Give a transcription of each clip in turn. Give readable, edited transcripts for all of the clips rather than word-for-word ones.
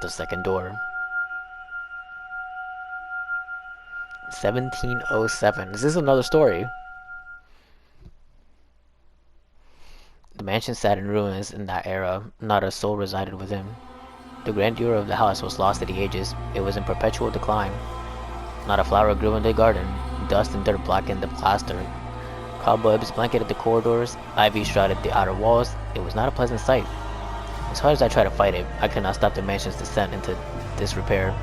The second door. 1707. Is this another story? The mansion sat in ruins in that era. Not a soul resided within. The grandeur of the house was lost to the ages. It was in perpetual decline. Not a flower grew in the garden. Dust and dirt blackened the plaster. Cobwebs blanketed the corridors. Ivy shrouded the outer walls. It was not a pleasant sight. As hard as I tried to fight it, I could not stop the mansion's descent into disrepair.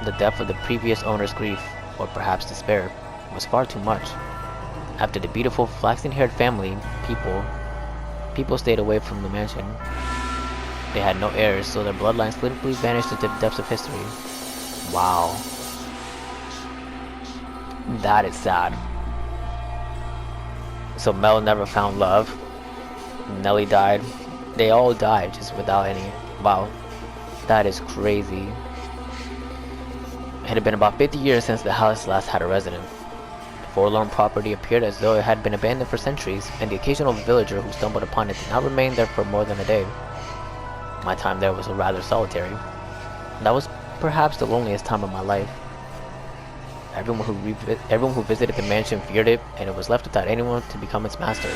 The depth of the previous owner's grief, or perhaps despair, was far too much. After the beautiful flaxen-haired family, people stayed away from the mansion. They had no heirs, so their bloodline swiftly vanished into the depths of history. Wow. That is sad. So Mel never found love. Nellie died. They all died just without any. Wow. That is crazy. It had been about 50 years since the house last had a resident. The forlorn property appeared as though it had been abandoned for centuries, and the occasional villager who stumbled upon it did not remain there for more than a day. My time there was rather solitary. That was perhaps the loneliest time of my life. Everyone who visited the mansion feared it, and it was left without anyone to become its master.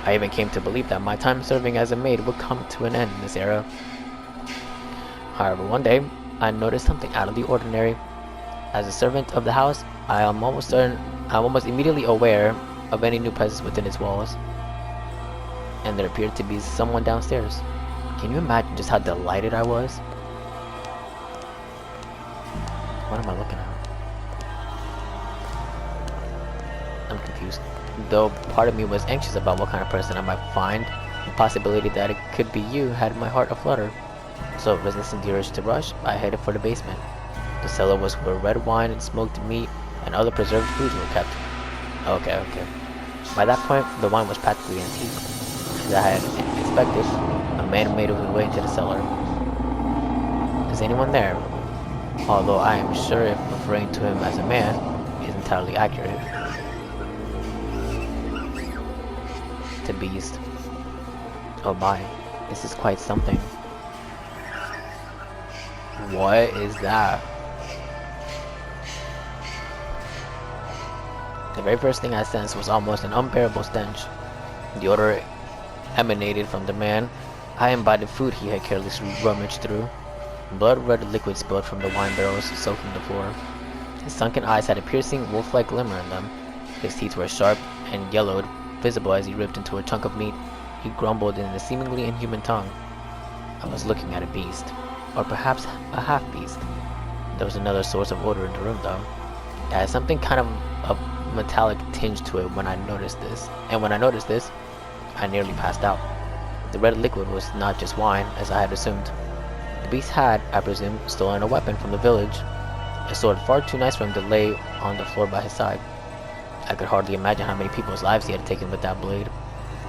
I even came to believe that my time serving as a maid would come to an end in this era. However, one day, I noticed something out of the ordinary. As a servant of the house, I'm almost immediately aware of any new presence within its walls. And there appeared to be someone downstairs. Can you imagine just how delighted I was? What am I looking at? I'm confused. Though part of me was anxious about what kind of person I might find, the possibility that it could be you had my heart aflutter. So, resisting the urge to rush, I headed for the basement. The cellar was where red wine and smoked meat and other preserved foods were kept. Okay. By that point, the wine was practically antique. As I had expected, a man made his way into the cellar. Is anyone there? Although I am sure if referring to him as a man is entirely accurate. The beast. Oh my, this is quite something. What is that? The very first thing I sensed was almost an unbearable stench. The odor emanated from the man. I imbibed food he had carelessly rummaged through. Blood-red liquid spilled from the wine barrels, soaking the floor. His sunken eyes had a piercing, wolf-like glimmer in them. His teeth were sharp and yellowed, visible as he ripped into a chunk of meat. He grumbled in a seemingly inhuman tongue. I was looking at a beast. Or perhaps a half-beast. There was another source of odor in the room, though. It had something kind of a metallic tinge to it when I noticed this. And when I noticed this, I nearly passed out. The red liquid was not just wine, as I had assumed. The beast had, I presume, stolen a weapon from the village. A sword far too nice for him to lay on the floor by his side. I could hardly imagine how many people's lives he had taken with that blade.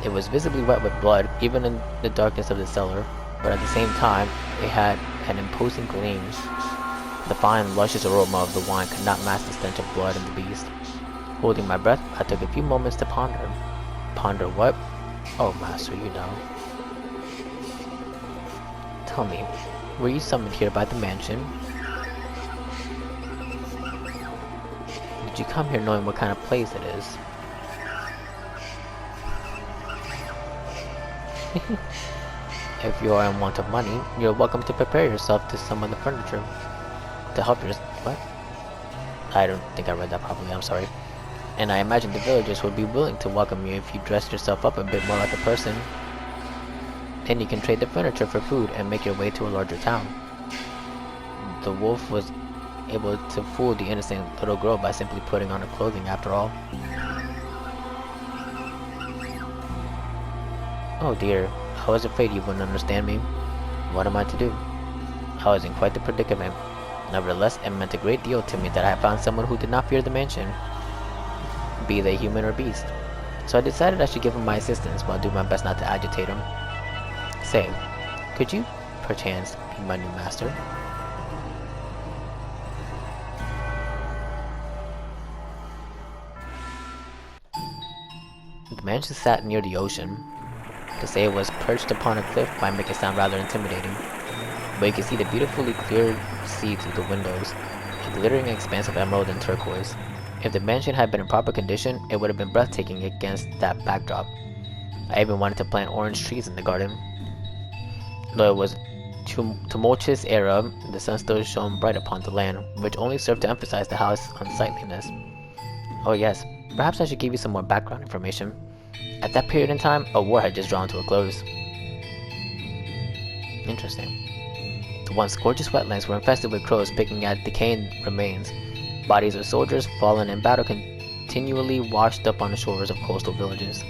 It was visibly wet with blood, even in the darkness of the cellar, but at the same time, it had an imposing gleam. The fine, luscious aroma of the wine could not mask the stench of blood in the beast. Holding my breath, I took a few moments to ponder. Ponder what? Oh, master, you know. Tell me, were you summoned here by the mansion? Did you come here knowing what kind of place it is? If you are in want of money, you're welcome to prepare yourself to summon the furniture. To help your... What? I don't think I read that properly, I'm sorry. And I imagine the villagers would be willing to welcome you if you dressed yourself up a bit more like a person. Then you can trade the furniture for food and make your way to a larger town. The wolf was able to fool the innocent little girl by simply putting on her clothing after all. Oh dear, I was afraid you wouldn't understand me. What am I to do? I was in quite the predicament. Nevertheless, it meant a great deal to me that I had found someone who did not fear the mansion, be they human or beast. So I decided I should give him my assistance while doing my best not to agitate him. Say, could you, perchance, be my new master? The mansion sat near the ocean. To say it was perched upon a cliff might make it sound rather intimidating. but you can see the beautifully clear sea through the windows, a glittering expanse of emerald and turquoise. If the mansion had been in proper condition, it would have been breathtaking against that backdrop. I even wanted to plant orange trees in the garden. Though it was a tumultuous era, the sun still shone bright upon the land, which only served to emphasize the house's unsightliness. Oh yes, perhaps I should give you some more background information. At that period in time, a war had just drawn to a close. Interesting. The once gorgeous wetlands were infested with crows picking at decaying remains. Bodies of soldiers fallen in battle continually washed up on the shores of coastal villages.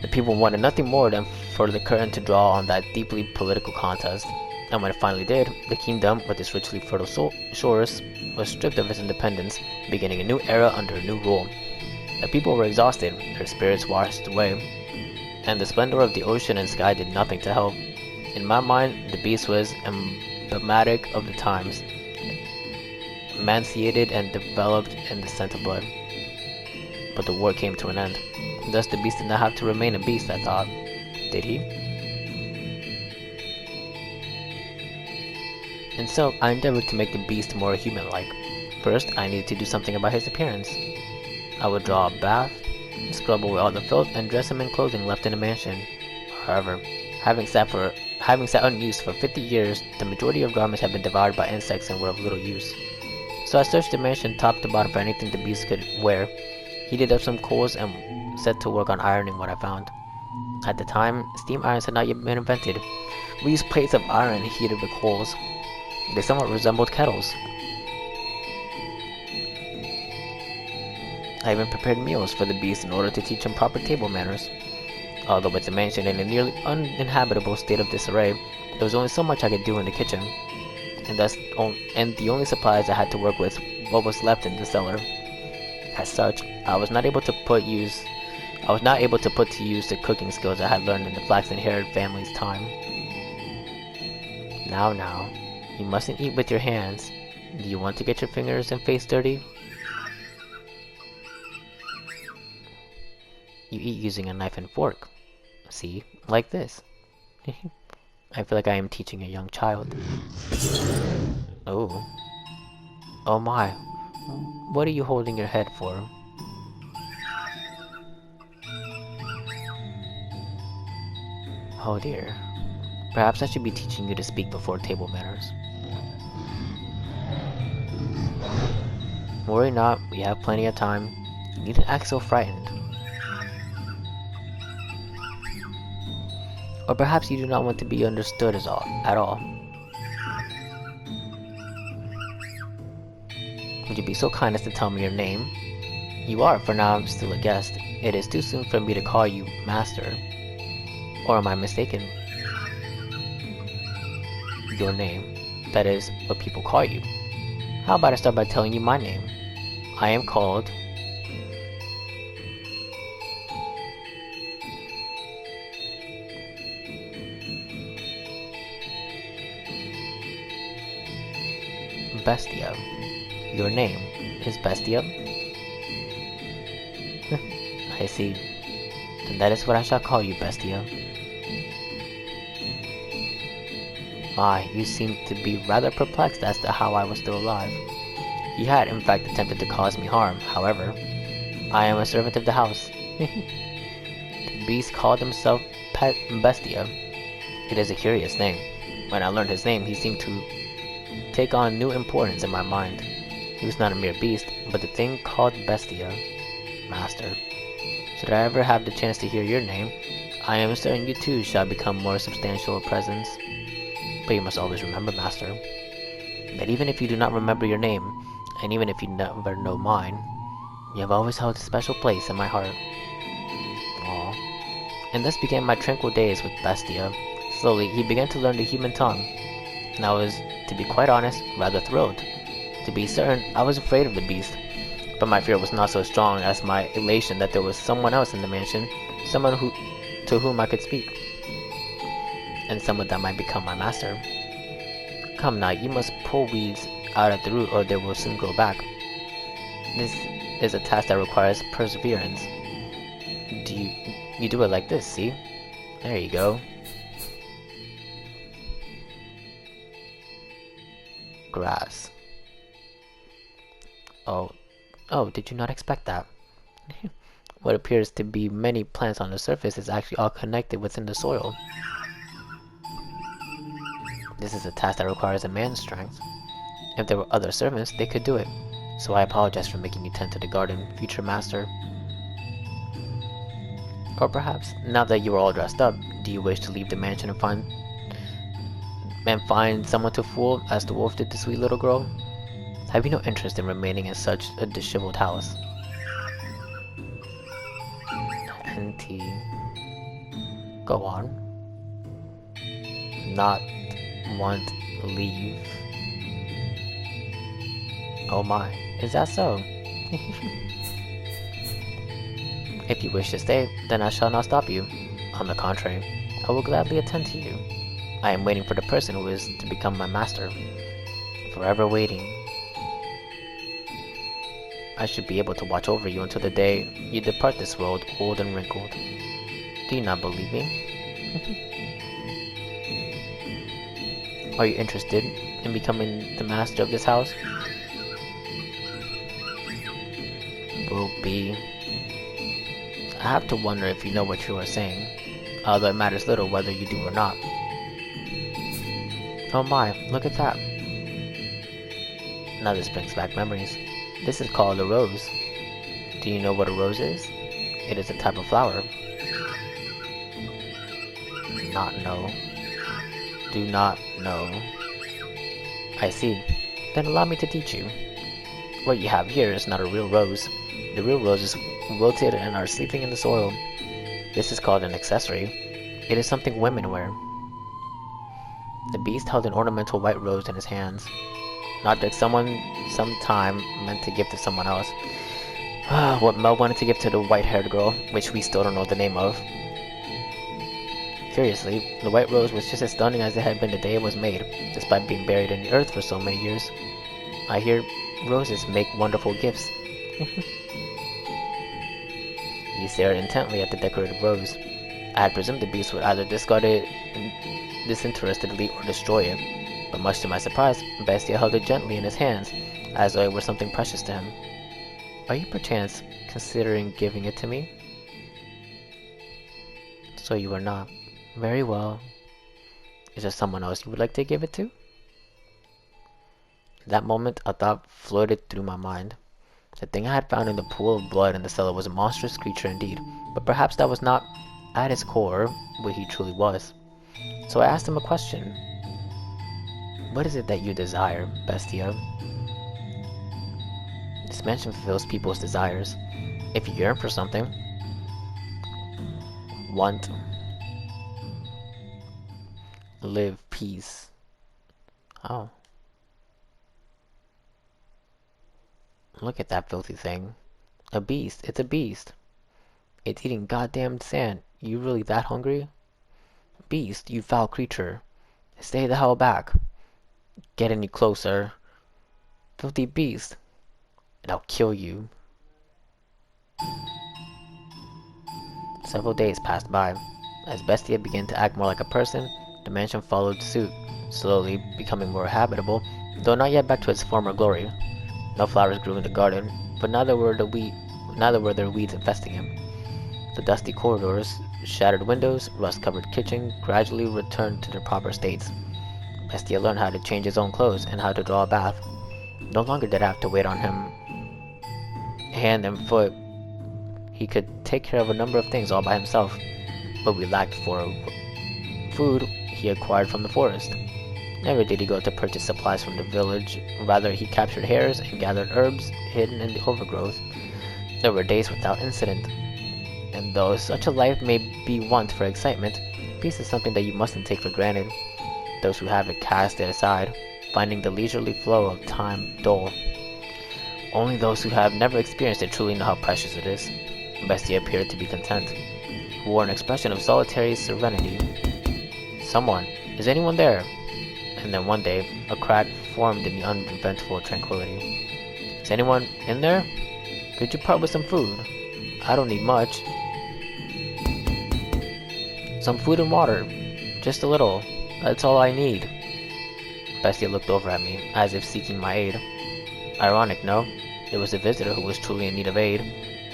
The people wanted nothing more than for the curtain to draw on that deeply political contest. And when it finally did, the kingdom, with its richly fertile shores, was stripped of its independence, beginning a new era under a new rule. The people were exhausted, their spirits washed away, and the splendor of the ocean and sky did nothing to help. In my mind, the beast was emblematic of the times, emaciated and developed in the scent of blood. But the war came to an end. Thus the beast did not have to remain a beast, I thought. Did he? And so, I endeavored to make the beast more human-like. First, I needed to do something about his appearance. I would draw a bath, scrub away all the filth, and dress him in clothing left in the mansion. However, having sat unused for 50 years, the majority of garments had been devoured by insects and were of little use. So I searched the mansion top to bottom for anything the beast could wear, heated up some coals, and set to work on ironing what I found. At the time, steam irons had not yet been invented. We used plates of iron heated with coals. They somewhat resembled kettles. I even prepared meals for the beast in order to teach him proper table manners. Although with the mansion in a nearly uninhabitable state of disarray, there was only so much I could do in the kitchen, and the only supplies I had to work with what was left in the cellar. As such, I was not able to put to use the cooking skills I had learned in the flaxen-haired family's time. Now, you mustn't eat with your hands. Do you want to get your fingers and face dirty? You eat using a knife and fork. See, like this. I feel like I am teaching a young child. Oh. Oh my. What are you holding your head for? Oh dear. Perhaps I should be teaching you to speak before table manners. Worry not, we have plenty of time. You needn't act so frightened. Or perhaps you do not want to be understood at all. Would you be so kind as to tell me your name? You are, for now, still a guest. It is too soon for me to call you Master. Or am I mistaken? Your name. That is what people call you. How about I start by telling you my name? I am called... Bestia. Your name is Bestia? I see. Then that is what I shall call you, Bestia. My, you seem to be rather perplexed as to how I was still alive. You had, in fact, attempted to cause me harm. However, I am a servant of the house. The beast called himself Bestia. It is a curious thing. When I learned his name, he seemed to take on new importance in my mind. He was not a mere beast, but the thing called Bestia. Master. Should I ever have the chance to hear your name, I am certain you too shall become more substantial a presence. But you must always remember, Master, that even if you do not remember your name, and even if you never know mine, you have always held a special place in my heart. Aww. And thus began my tranquil days with Bestia. Slowly, he began to learn the human tongue, and I was, to be quite honest, rather thrilled. To be certain, I was afraid of the beast, but my fear was not so strong as my elation that there was someone else in the mansion, someone to whom I could speak, and someone that might become my master. Come now, you must pull weeds out at the root or they will soon grow back. This is a task that requires perseverance. You do it like this, see? There you go. grass. Oh, did you not expect that? What appears to be many plants on the surface is actually all connected within the soil. This is a task that requires a man's strength. If there were other servants, they could do it. So I apologize for making you tend to the garden, future master. Or perhaps, now that you are all dressed up, do you wish to leave the mansion and find someone to fool, as the wolf did the sweet little girl? Have you no interest in remaining in such a disheveled house? NT. Go on. Not want leave. Oh my, is that so? If you wish to stay, then I shall not stop you. On the contrary, I will gladly attend to you. I am waiting for the person who is to become my master. Forever waiting. I should be able to watch over you until the day you depart this world old and wrinkled. Do you not believe me? Are you interested in becoming the master of this house? Will be. I have to wonder if you know what you are saying, although it matters little whether you do or not. Oh my, look at that. Now this brings back memories. This is called a rose. Do you know what a rose is? It is a type of flower. Not know. Do not know. I see. Then allow me to teach you. What you have here is not a real rose. The real roses wilted and are sleeping in the soil. This is called an accessory. It is something women wear. The beast held an ornamental white rose in his hands. An object someone sometime meant to give to someone else. What Mel wanted to give to the white-haired girl, which we still don't know the name of. Curiously, the white rose was just as stunning as it had been the day it was made, despite being buried in the earth for so many years. I hear roses make wonderful gifts. He stared intently at the decorated rose. I had presumed the beast would either discard it disinterestedly or destroy it, but much to my surprise, Bestia held it gently in his hands, as though it were something precious to him. Are you perchance considering giving it to me? So you are not. Very well. Is there someone else you would like to give it to? At that moment, a thought floated through my mind. The thing I had found in the pool of blood in the cellar was a monstrous creature indeed, but perhaps that was not, at its core, what he truly was. So I asked him a question. What is it that you desire, Bestia? This mansion fulfills people's desires. If you yearn for something, want, live, peace. Oh. Look at that filthy thing. A beast. It's a beast. It's eating goddamn sand. You really that hungry? Beast, you foul creature. Stay the hell back. Get any closer. Filthy beast. And I'll kill you. Several days passed by. As Bestia began to act more like a person, the mansion followed suit, slowly becoming more habitable, though not yet back to its former glory. No flowers grew in the garden, but neither were there weeds infesting him. The dusty corridors, shattered windows, rust-covered kitchen gradually returned to their proper states. Bestia learned how to change his own clothes and how to draw a bath. No longer did I have to wait on him hand and foot. He could take care of a number of things all by himself, but we lacked for food he acquired from the forest. Never did he go to purchase supplies from the village, rather he captured hares and gathered herbs hidden in the overgrowth. There were days without incident, and though such a life may be want for excitement, peace is something that you mustn't take for granted. Those who have it cast it aside, finding the leisurely flow of time dull. Only those who have never experienced it truly know how precious it is. Bestia appeared to be content, who wore an expression of solitary serenity. Someone, is anyone there? And then one day, a crack formed in the uneventful tranquility. Is anyone in there? Could you part with some food? I don't need much. Some food and water. Just a little. That's all I need. Bestia looked over at me, as if seeking my aid. Ironic, no? It was the visitor who was truly in need of aid.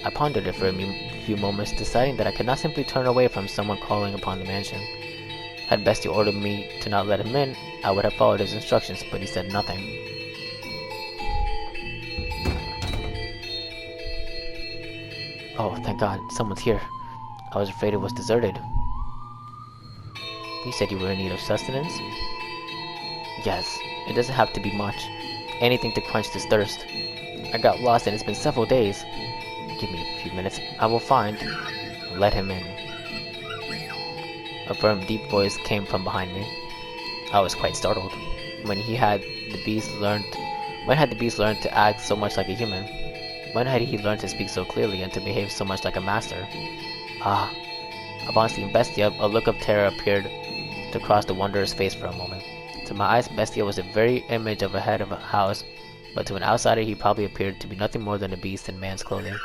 I pondered it for a few moments, deciding that I could not simply turn away from someone calling upon the mansion. Had Bestia ordered me to not let him in, I would have followed his instructions, but he said nothing. Oh, thank God, someone's here. I was afraid it was deserted. You said you were in need of sustenance? Yes, it doesn't have to be much. Anything to quench this thirst. I got lost and it's been several days. Give me a few minutes. I will find. Let him in. A firm, deep voice came from behind me. I was quite startled. When had the beast learned to act so much like a human? When had he learned to speak so clearly and to behave so much like a master? Ah. Upon seeing Bestia, a look of terror appeared to cross the wanderer's face for a moment. To my eyes, Bestia was the very image of a head of a house, but to an outsider he probably appeared to be nothing more than a beast in man's clothing.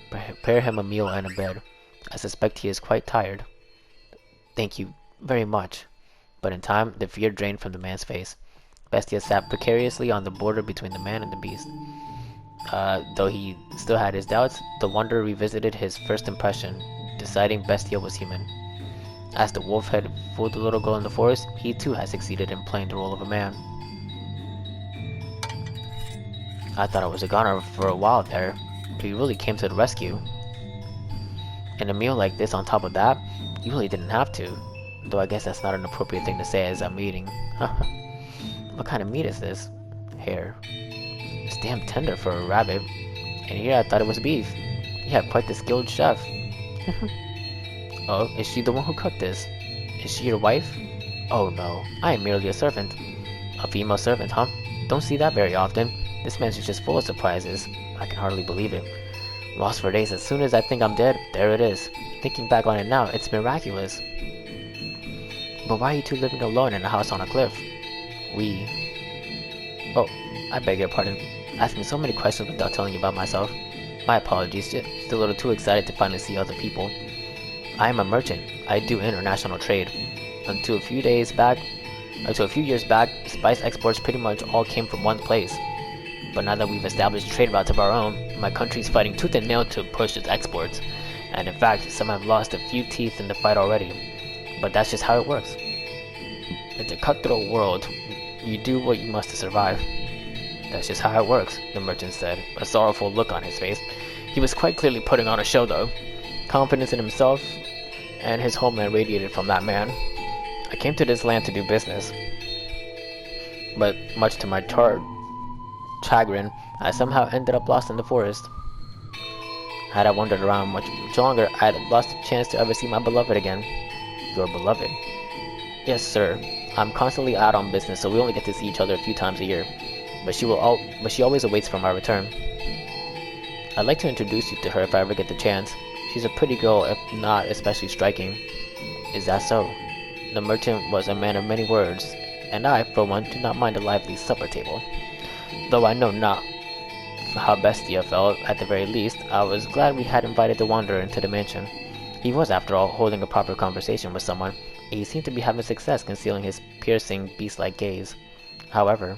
Prepare him a meal and a bed. I suspect he is quite tired. Thank you very much. But in time, the fear drained from the man's face. Bestia sat precariously on the border between the man and the beast. Though he still had his doubts, the wanderer revisited his first impression, deciding Bestia was human. As the wolf had fooled the little girl in the forest, he too had succeeded in playing the role of a man. I thought I was a goner for a while there, but he really came to the rescue. And a meal like this on top of that, you really didn't have to. Though I guess that's not an appropriate thing to say as I'm eating. What kind of meat is this? Hare. It's damn tender for a rabbit. And here I thought it was beef. You have quite the skilled chef. Oh, is she the one who cooked this? Is she your wife? Oh no, I am merely a servant. A female servant, huh? Don't see that very often. This man's just full of surprises. I can hardly believe it. Lost for days, as soon as I think I'm dead, there it is. Thinking back on it now, it's miraculous. But why are you two living alone in a house on a cliff? Oh, I beg your pardon. Asking so many questions without telling you about myself. My apologies, just a little too excited to finally see other people. I am a merchant. I do international trade. Until a few years back, spice exports pretty much all came from one place. But now that we've established trade routes of our own, my country's fighting tooth and nail to push its exports. And in fact, some have lost a few teeth in the fight already. But that's just how it works. It's a cutthroat world. You do what you must to survive. That's just how it works, the merchant said, a sorrowful look on his face. He was quite clearly putting on a show, though. Confidence in himself and his homeland radiated from that man. I came to this land to do business. But much to my chagrin, I somehow ended up lost in the forest. Had I wandered around much longer, I'd have lost the chance to ever see my beloved again. Your beloved? Yes, sir. I'm constantly out on business, so we only get to see each other a few times a year. But she always awaits for my return. I'd like to introduce you to her if I ever get the chance. She's a pretty girl, if not especially striking. Is that so? The merchant was a man of many words, and I, for one, do not mind a lively supper table. Though I know not how Bestia felt, at the very least, I was glad we had invited the wanderer into the mansion. He was, after all, holding a proper conversation with someone, and he seemed to be having success concealing his piercing, beast-like gaze. However...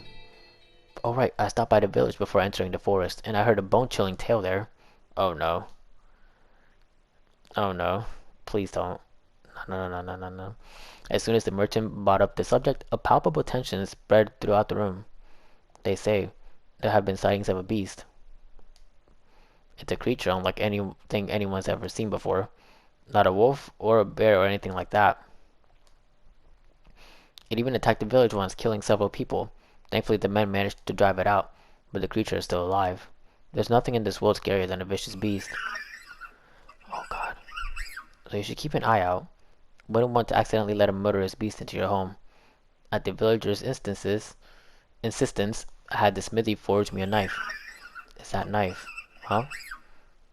Oh right, I stopped by the village before entering the forest, and I heard a bone-chilling tale there. Oh no. Oh no. Please don't. No. As soon as the merchant brought up the subject, a palpable tension spread throughout the room. They say there have been sightings of a beast. It's a creature unlike anything anyone's ever seen before. Not a wolf or a bear or anything like that. It even attacked the village once, killing several people. Thankfully, the men managed to drive it out, but the creature is still alive. There's nothing in this world scarier than a vicious beast. Oh god. So you should keep an eye out. Wouldn't want to accidentally let a murderous beast into your home. At the villagers' insistence, I had the smithy forge me a knife. Is that knife? Huh?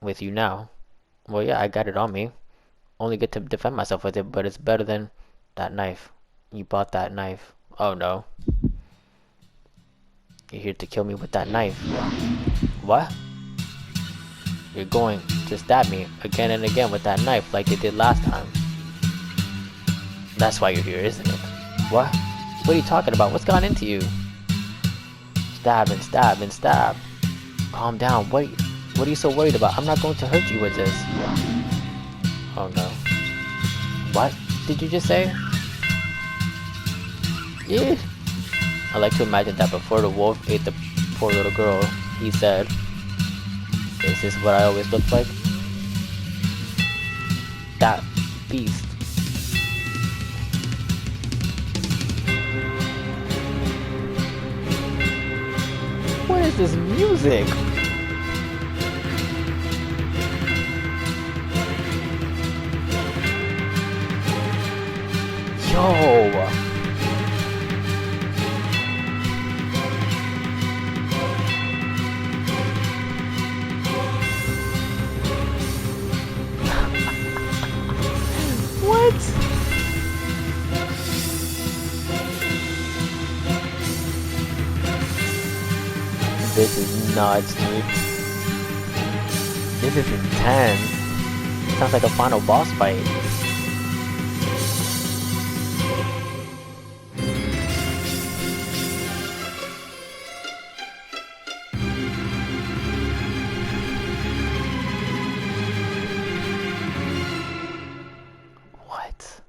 With you now? Well, yeah, I got it on me. Only get to defend myself with it, but it's better than that knife. You bought that knife. Oh no. You're here to kill me with that knife. What? You're going to stab me again and again with that knife like you did last time. That's why you're here, isn't it? What? What are you talking about? What's gone into you? Stab and stab and stab. Calm down. What are you so worried about? I'm not going to hurt you with this. Oh no. What did you just say? Yeah. I like to imagine that before the wolf ate the poor little girl, he said, "Is this what I always look like? That beast." What is this music? Yo! What? This is nuts, dude. This is intense. Sounds like a final boss fight. What?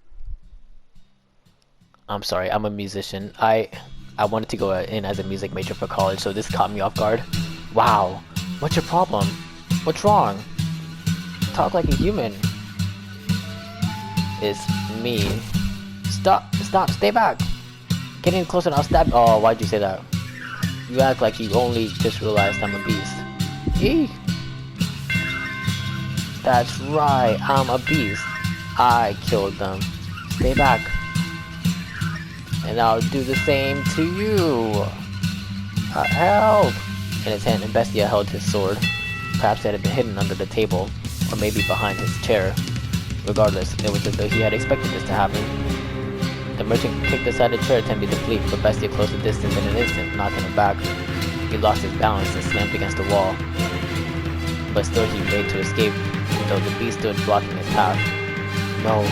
I'm sorry, I'm a musician. I wanted to go in as a music major for college, so this caught me off guard. Wow. What's your problem? What's wrong? Talk like a human. It's me. Stop! Stop! Stay back! Get in closer and I'll stab. Oh, why'd you say that? You act like you only just realized I'm a beast. Eek! That's right, I'm a beast. I killed them. Stay back. And I'll do the same to you. Help! In his hand, Bestia held his sword. Perhaps it had been hidden under the table, or maybe behind his chair. Regardless, it was as though he had expected this to happen. The merchant kicked aside the chair, attempting to flee, but Bestia closed the distance in an instant, knocking him back. He lost his balance and slammed against the wall. But still he made to escape, though the beast stood blocking his path. No,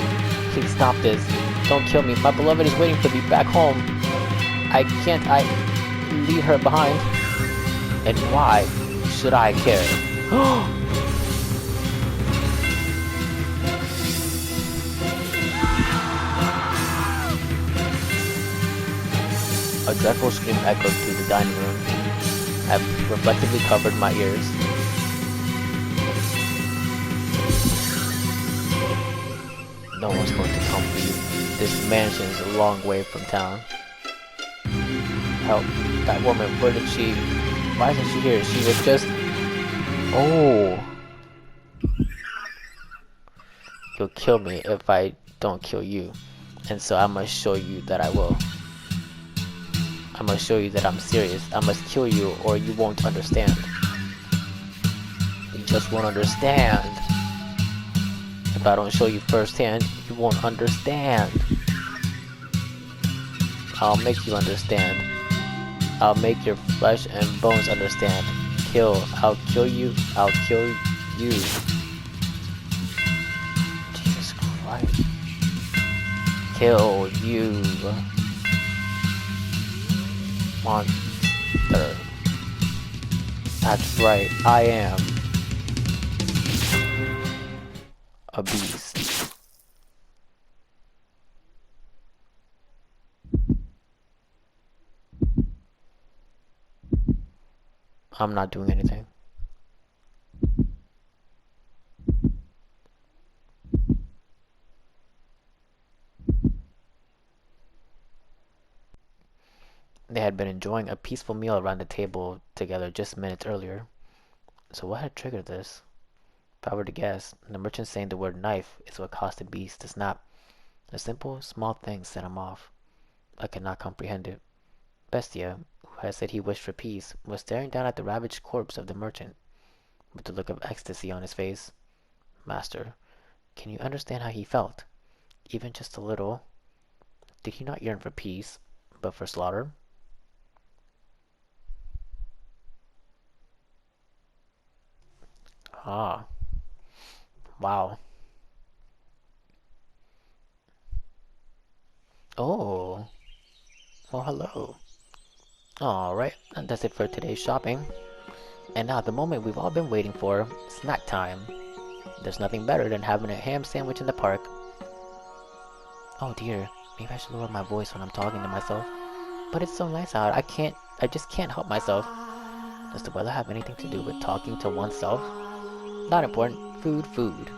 please stop this. Don't kill me. My beloved is waiting for me back home. I can't leave her behind. And why should I care? A dreadful scream echoed through the dining room. I reflectively covered my ears. No one's going to come for you. This mansion is a long way from town. Help. That woman, where did she... Why isn't she here? She was just... Oh. You'll kill me if I don't kill you. And so I must show you that I will. I must show you that I'm serious. I must kill you or you won't understand. You just won't understand. If I don't show you firsthand, you won't understand. I'll make you understand. I'll make your flesh and bones understand. Kill. I'll kill you. I'll kill you. Jesus Christ. Kill you. Monster. That's right. I am a beast. I'm not doing anything. They had been enjoying a peaceful meal around the table together just minutes earlier. So what had triggered this? If I were to guess, the merchant saying the word knife is what caused the beast to snap. A simple, small thing set him off. I could not comprehend it. Bestia, who had said he wished for peace, was staring down at the ravaged corpse of the merchant, with a look of ecstasy on his face. Master, can you understand how he felt? Even just a little. Did he not yearn for peace, but for slaughter? Ah, wow. Oh, Well, hello. Alright, and that's it for today's shopping. And now the moment we've all been waiting for, snack time. There's nothing better than having a ham sandwich in the park. Oh dear, maybe I should lower my voice when I'm talking to myself. But it's so nice out, I just can't help myself. Does the weather have anything to do with talking to oneself? Not important. Food, food.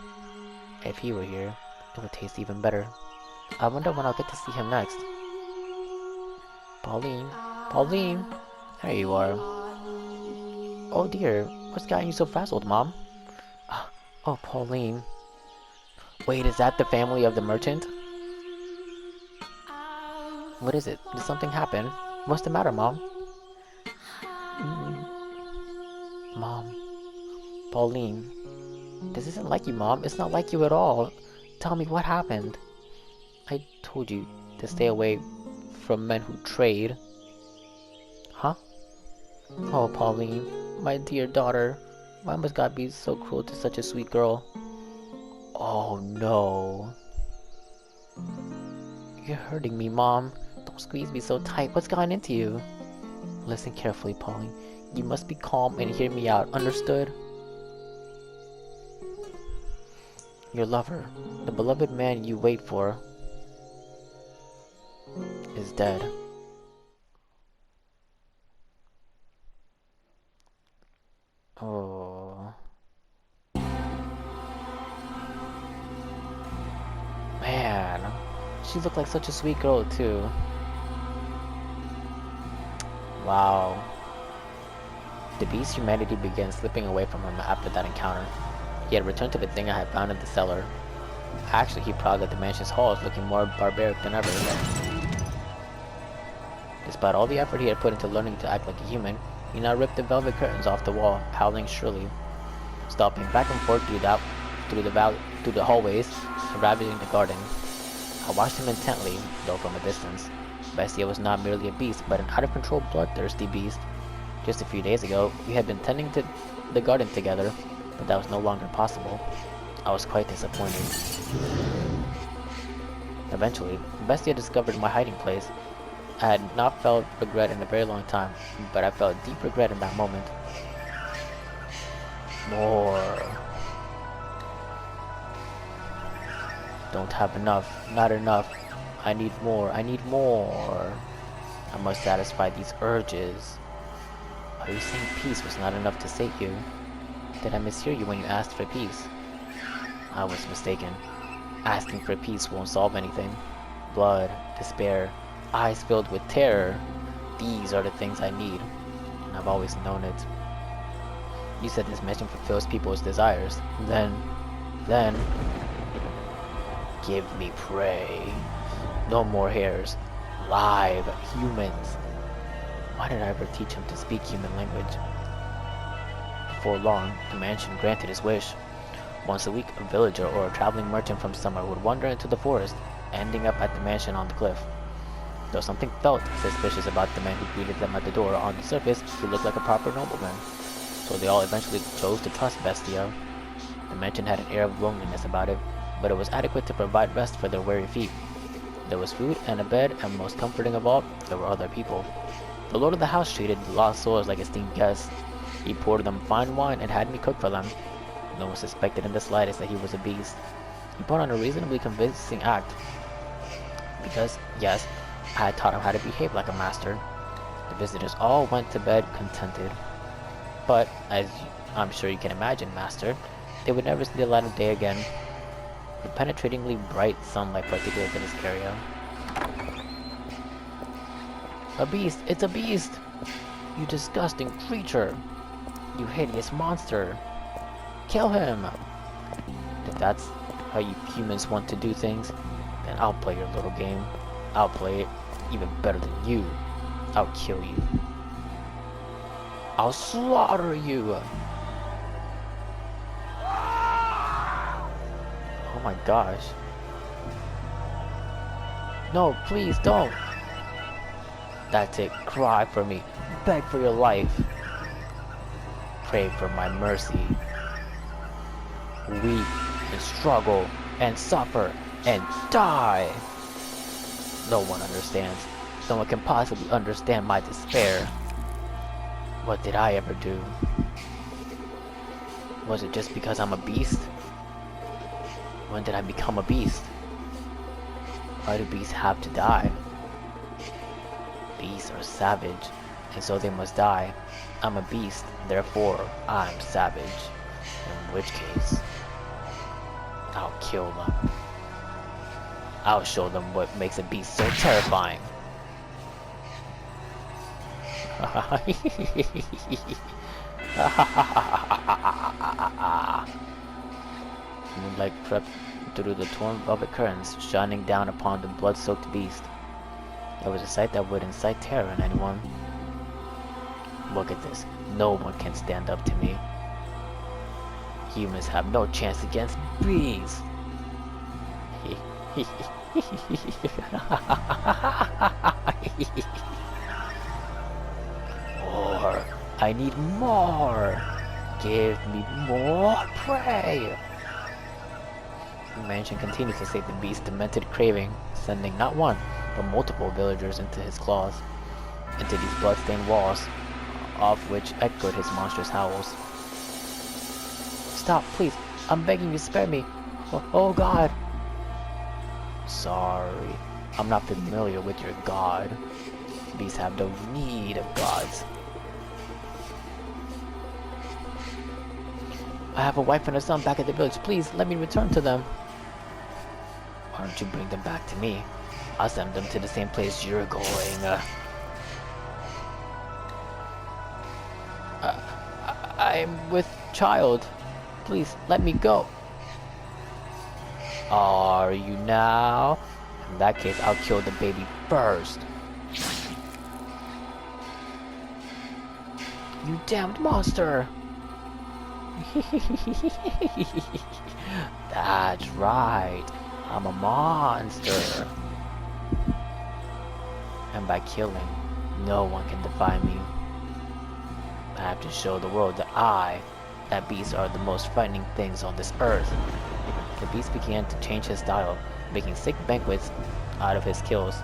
If he were here, it would taste even better. I wonder when I'll get to see him next. Pauline? Pauline? There you are. Oh dear, what's gotten you so frazzled, Mom? Oh, Pauline. Wait, is that the family of the merchant? What is it? Did something happen? What's the matter, Mom? Mom. Pauline. This isn't like you, Mom. It's not like you at all. Tell me what happened. I told you to stay away from men who trade. Huh? Oh, Pauline. My dear daughter. Why must God be so cruel to such a sweet girl? Oh, no. You're hurting me, Mom. Don't squeeze me so tight. What's gotten into you? Listen carefully, Pauline. You must be calm and hear me out. Understood? Your lover, the beloved man you wait for, is dead. Oh. Man. She looked like such a sweet girl, too. Wow. The beast's humanity began slipping away from him after that encounter. He had returned to the thing I had found in the cellar. Actually, he prowled at the mansion's halls, looking more barbaric than ever. Despite all the effort he had put into learning to act like a human, he now ripped the velvet curtains off the wall, howling shrilly, stomping back and forth through the hallways, and ravaging the garden. I watched him intently, though from a distance. Bestia was not merely a beast, but an out-of-control bloodthirsty beast. Just a few days ago, we had been tending to the garden together, but that was no longer possible. I was quite disappointed. Eventually, Bestia discovered my hiding place. I had not felt regret in a very long time, but I felt deep regret in that moment. More. Don't have enough. Not enough. I need more. I need more. I must satisfy these urges. Are you saying peace was not enough to sate you? Did I mishear you when you asked for peace? I was mistaken. Asking for peace won't solve anything. Blood, despair, eyes filled with terror. These are the things I need, and I've always known it. You said this mission fulfills people's desires. Then, give me prey. No more hairs. Live humans. Why did I ever teach him to speak human language? Before long, the mansion granted his wish. Once a week, a villager or a traveling merchant from somewhere would wander into the forest, ending up at the mansion on the cliff. Though something felt suspicious about the man who greeted them at the door, on the surface, he looked like a proper nobleman. So they all eventually chose to trust Bestia. The mansion had an air of loneliness about it, but it was adequate to provide rest for their weary feet. There was food and a bed, and most comforting of all, there were other people. The lord of the house treated the lost souls like esteemed guests. He poured them fine wine and had me cook for them. No one suspected in the slightest that he was a beast. He put on a reasonably convincing act. Because, yes, I had taught him how to behave like a master. The visitors all went to bed contented. But, as I'm sure you can imagine, master, they would never see the light of day again. The penetratingly bright sunlight particulated in this area. A beast! It's a beast! You disgusting creature! You hideous monster! Kill him! If that's how you humans want to do things, then I'll play your little game. I'll play it even better than you. I'll kill you. I'll slaughter you! Oh my gosh. No, please don't! That's it. Cry for me. Beg for your life. Pray for my mercy. Weep and struggle and suffer and die. No one understands. No one can possibly understand my despair. What did I ever do? Was it just because I'm a beast? When did I become a beast? Why do beasts have to die? Beasts are savage, and so they must die. I'm a beast, therefore I'm savage. In which case, I'll kill them. I'll show them what makes a beast so terrifying. Moonlight crept through the torn velvet curtains, shining down upon the blood-soaked beast. It was a sight that would incite terror in anyone. Look at this. No one can stand up to me. Humans have no chance against beasts. More. I need more. Give me more prey. The mansion continued to sate the beast's demented craving, sending not one, but multiple villagers into his claws, into these blood-stained walls, off which echoed his monstrous howls. Stop, please. I'm begging you, spare me. Oh God. Sorry. I'm not familiar with your god. Beasts have no need of gods. I have a wife and a son back at the village. Please, let me return to them. Why don't you bring them back to me? I'll send them to the same place you're going. I'm with child. Please, let me go. Are you now? In that case, I'll kill the baby first. You damned monster! That's right. I'm a monster. And by killing, no one can defy me. I have to show the world that beasts are the most frightening things on this earth. The beast began to change his style, making sick banquets out of his kills.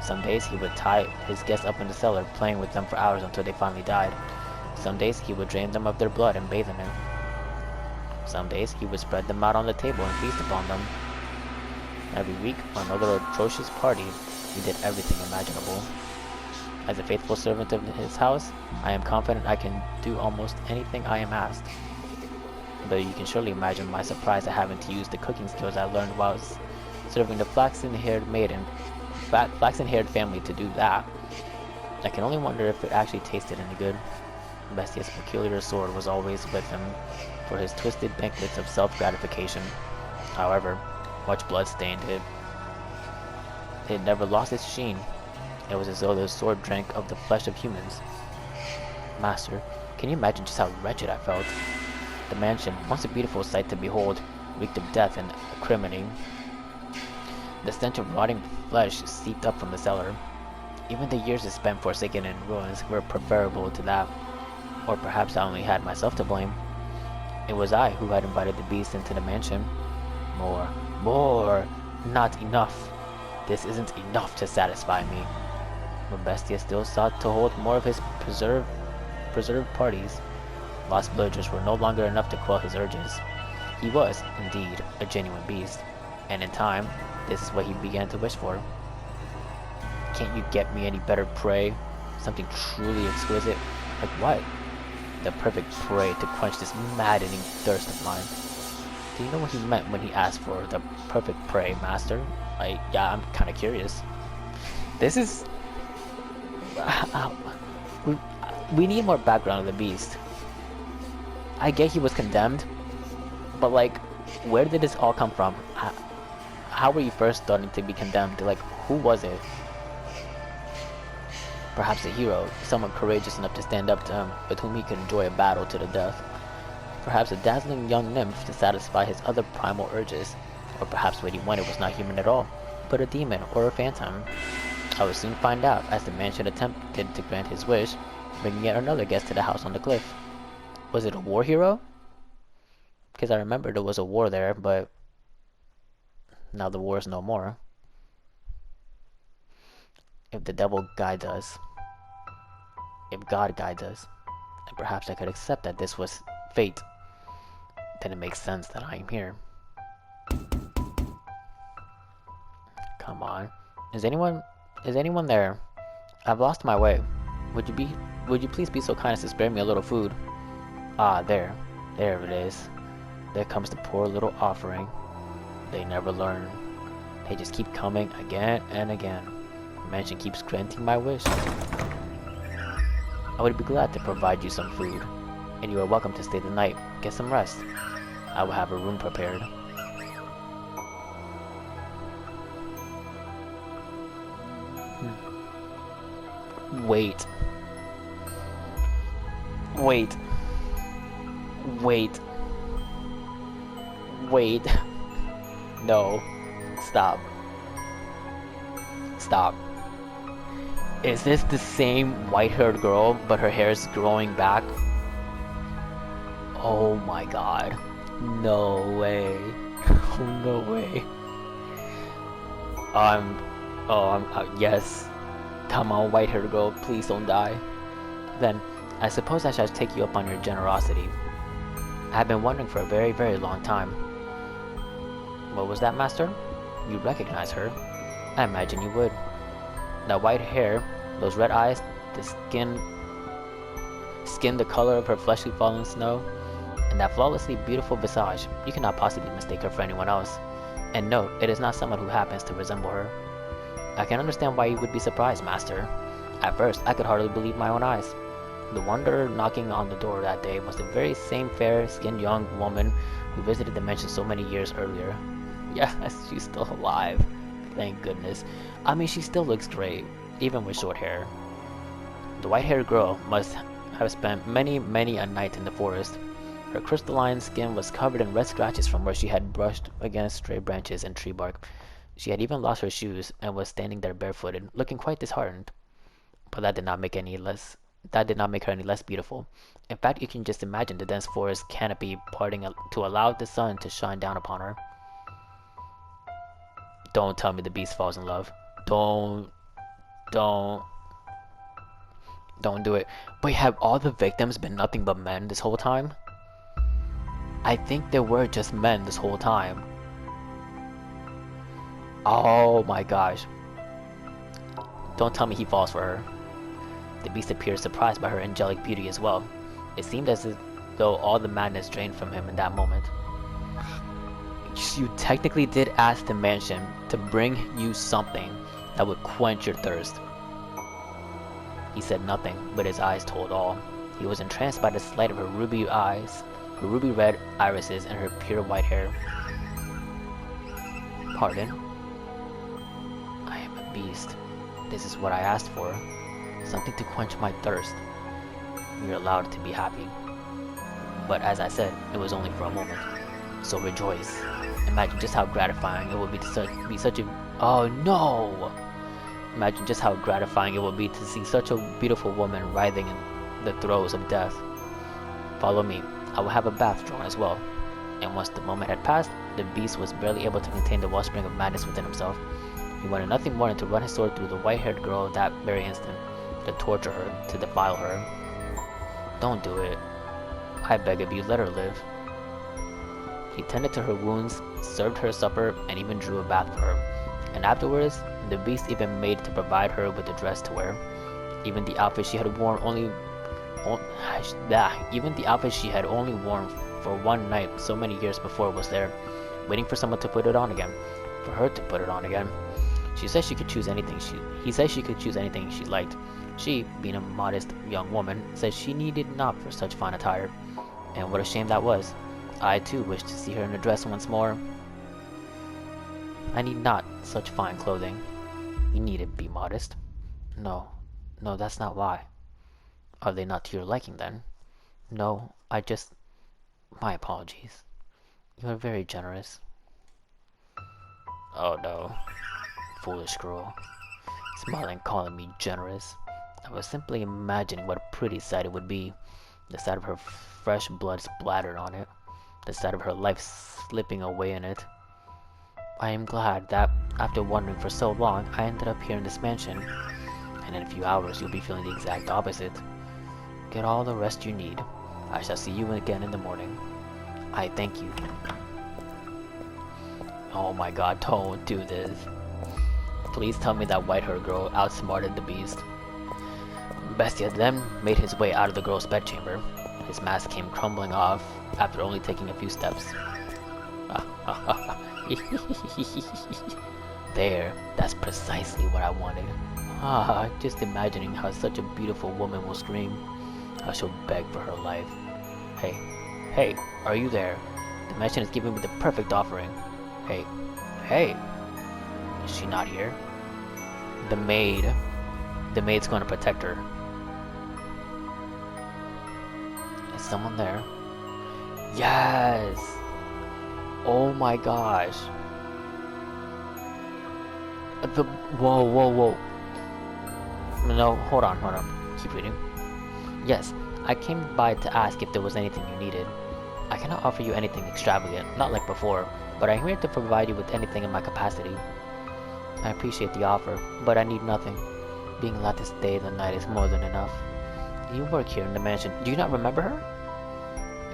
Some days he would tie his guests up in the cellar, playing with them for hours until they finally died. Some days he would drain them of their blood and bathe in it. Some days he would spread them out on the table and feast upon them. Every week, on another atrocious party, he did everything imaginable. As a faithful servant of his house, I am confident I can do almost anything I am asked. Though you can surely imagine my surprise at having to use the cooking skills I learned while serving the flaxen-haired family to do that. I can only wonder if it actually tasted any good. Bestia's peculiar sword was always with him for his twisted banquets of self-gratification. However, much blood-stained, it never lost its sheen. It was as though the sword drank of the flesh of humans. Master, can you imagine just how wretched I felt? The mansion, once a beautiful sight to behold, reeked of death and acrimony. The stench of rotting flesh seeped up from the cellar. Even the years it spent forsaken in ruins were preferable to that. Or perhaps I only had myself to blame. It was I who had invited the beast into the mansion. More, not enough. This isn't enough to satisfy me. But Bestia still sought to hold more of his preserved parties. Lost villagers were no longer enough to quell his urges. He was, indeed, a genuine beast, and in time, this is what he began to wish for. Can't you get me any better prey? Something truly exquisite? Like what? The perfect prey to quench this maddening thirst of mine. Do you know what he meant when he asked for the perfect prey, Master? Yeah, I'm kinda curious. This is... we need more background of the beast. I get he was condemned, but like, where did this all come from? How were you first starting to be condemned? Like, who was it? Perhaps a hero, someone courageous enough to stand up to him, with whom he could enjoy a battle to the death. Perhaps a dazzling young nymph to satisfy his other primal urges. Or perhaps what he wanted was not human at all, but a demon or a phantom. I would soon find out, as the mansion attempted to grant his wish, bringing yet another guest to the house on the cliff. Was it a war hero? Because I remember there was a war there, but now the war is no more. If the devil guides us, if God guides us, then perhaps I could accept that this was fate. Then it makes sense that I am here. Come on. Is anyone there? I've lost my way. Would you please be so kind as to spare me a little food? Ah, there it is. There comes the poor little offering. They never learn. They just keep coming again and again. The mansion keeps granting my wish. I would be glad to provide you some food, and you are welcome to stay the night. Get some rest. I will have a room prepared. Wait. Wait. Wait. Wait. No. Stop. Stop. Is this the same white-haired girl, but her hair is growing back? Oh my god. No way. Oh, no way. Yes. Come on, white-haired girl, please don't die. Then, I suppose I shall take you up on your generosity. I have been wondering for a very, very long time. What was that, master? You recognize her? I imagine you would. That white hair, those red eyes, the skin the color of her fleshly fallen snow, and that flawlessly beautiful visage. You cannot possibly mistake her for anyone else. And no, it is not someone who happens to resemble her. I can understand why you would be surprised, master. At first, I could hardly believe my own eyes. The wanderer knocking on the door that day was the very same fair-skinned young woman who visited the mansion so many years earlier. Yes, she's still alive. Thank goodness. I mean, she still looks great, even with short hair. The white-haired girl must have spent many, many a night in the forest. Her crystalline skin was covered in red scratches from where she had brushed against stray branches and tree bark. She had even lost her shoes and was standing there barefooted, looking quite disheartened. But that did not make her any less beautiful. In fact, you can just imagine the dense forest canopy parting to allow the sun to shine down upon her. Don't tell me the beast falls in love. Don't do it. Wait, have all the victims been nothing but men this whole time? I think they were just men this whole time. Oh my gosh. Don't tell me he falls for her. The beast appeared surprised by her angelic beauty as well. It seemed as though all the madness drained from him in that moment. You technically did ask the mansion to bring you something that would quench your thirst. He said nothing, but his eyes told all. He was entranced by the sight of her ruby eyes, her ruby red irises, and her pure white hair. Pardon? I am a beast. This is what I asked for. Something to quench my thirst. You're allowed to be happy. But as I said, it was only for a moment. So rejoice. Imagine just how gratifying it would be to be such a... Oh no! Imagine just how gratifying it would be to see such a beautiful woman writhing in the throes of death. Follow me. I will have a bath drawn as well. And once the moment had passed, the beast was barely able to contain the wellspring of madness within himself. He wanted nothing more than to run his sword through the white-haired girl that very instant, to torture her, to defile her. Don't do it. I beg of you, let her live. He tended to her wounds, served her supper, and even drew a bath for her. And afterwards, the beast even made to provide her with a dress to wear. Even the outfit she had worn for one night so many years before was there, waiting for someone to put it on again, for her to put it on again. He said she could choose anything she liked. She, being a modest young woman, said she needed not for such fine attire. And what a shame that was. I too wished to see her in a dress once more. I need not such fine clothing. You needn't be modest. No, that's not why. Are they not to your liking then? No, my apologies. You are very generous. Oh no. Foolish girl. Smiling, calling me generous. I was simply imagining what a pretty sight it would be. The sight of her fresh blood splattered on it. The sight of her life slipping away in it. I am glad that, after wandering for so long, I ended up here in this mansion. and in a few hours you'll be feeling the exact opposite. Get all the rest you need. I shall see you again in the morning. I thank you. Oh my god, don't do this. Please tell me that white-haired girl outsmarted the beast. Bestia then made his way out of the girl's bedchamber. His mask came crumbling off after only taking a few steps. There, that's precisely what I wanted. Just imagining how such a beautiful woman will scream. How she'll beg for her life. Hey, are you there? The mansion is giving me the perfect offering. Hey, is she not here? The maid's going to protect her. Is someone there? Yes! Oh my gosh. Whoa. No, hold on. Keep reading. Yes, I came by to ask if there was anything you needed. I cannot offer you anything extravagant, not like before, but I'm here to provide you with anything in my capacity. I appreciate the offer, but I need nothing. Being allowed to stay the night is more than enough. You work here in the mansion. Do you not remember her?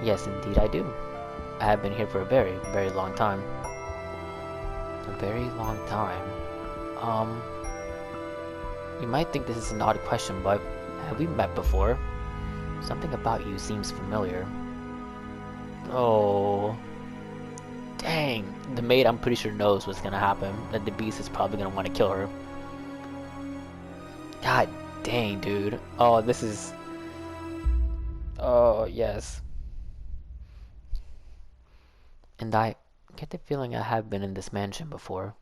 Yes, indeed I do. I have been here for a very, very long time. A very long time? You might think this is an odd question, but have we met before? Something about you seems familiar. Oh. Dang. The maid, I'm pretty sure, knows what's gonna happen. That the beast is probably gonna want to kill her. God dang, dude. Oh, this is... Oh, yes. And I get the feeling I have been in this mansion before.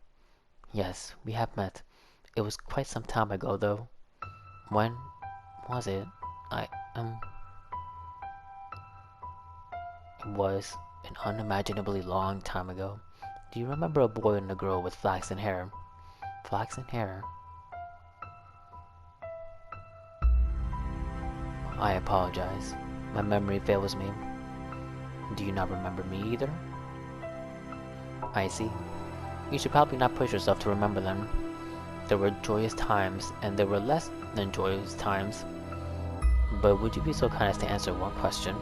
Yes, we have met. It was quite some time ago, though. When was it? It was an unimaginably long time ago. Do you remember a boy and a girl with flaxen hair? Flaxen hair? I apologize. My memory fails me. Do you not remember me either? I see. You should probably not push yourself to remember them. There were joyous times, and there were less than joyous times. But would you be so kind as to answer one question?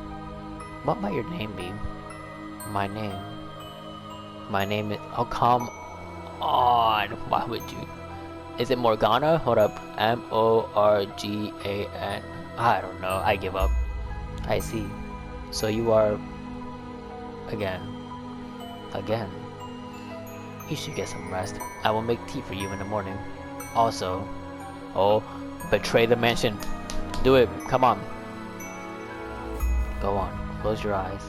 What might your name be? My name? My name is... Oh, come on! Why would you? Is it Morgana? Hold up. M-O-R-G-A-N. I don't know. I give up. I see. So you are... Again. You should get some rest. I will make tea for you in the morning. Also... Oh, betray the mansion. Do it. Come on. Go on. Close your eyes.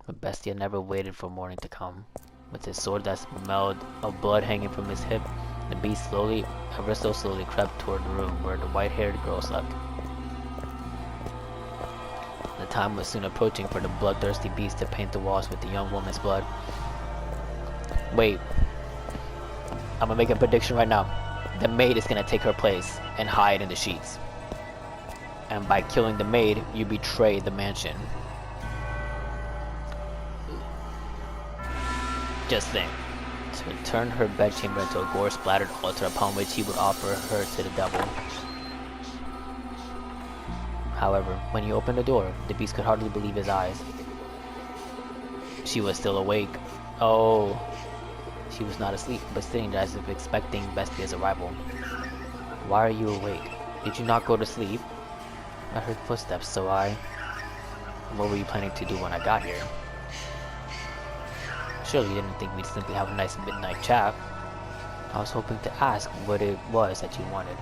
But Bestia never waited for morning to come. With his sword that smelled of blood hanging from his hip, the beast slowly, ever so slowly, crept toward the room where the white-haired girl slept. The time was soon approaching for the bloodthirsty beast to paint the walls with the young woman's blood. Wait. I'm gonna make a prediction right now. The maid is gonna take her place and hide in the sheets. And by killing the maid, you betray the mansion. Just think. To turn her bedchamber into a gore-splattered altar upon which he would offer her to the devil. However, when he opened the door, the beast could hardly believe his eyes. She was still awake. Oh. She was not asleep, but sitting there as if expecting Bestia's arrival. Why are you awake? Did you not go to sleep? I heard footsteps, so What were you planning to do when I got here? Surely you didn't think we'd simply have a nice midnight chat. I was hoping to ask what it was that you wanted.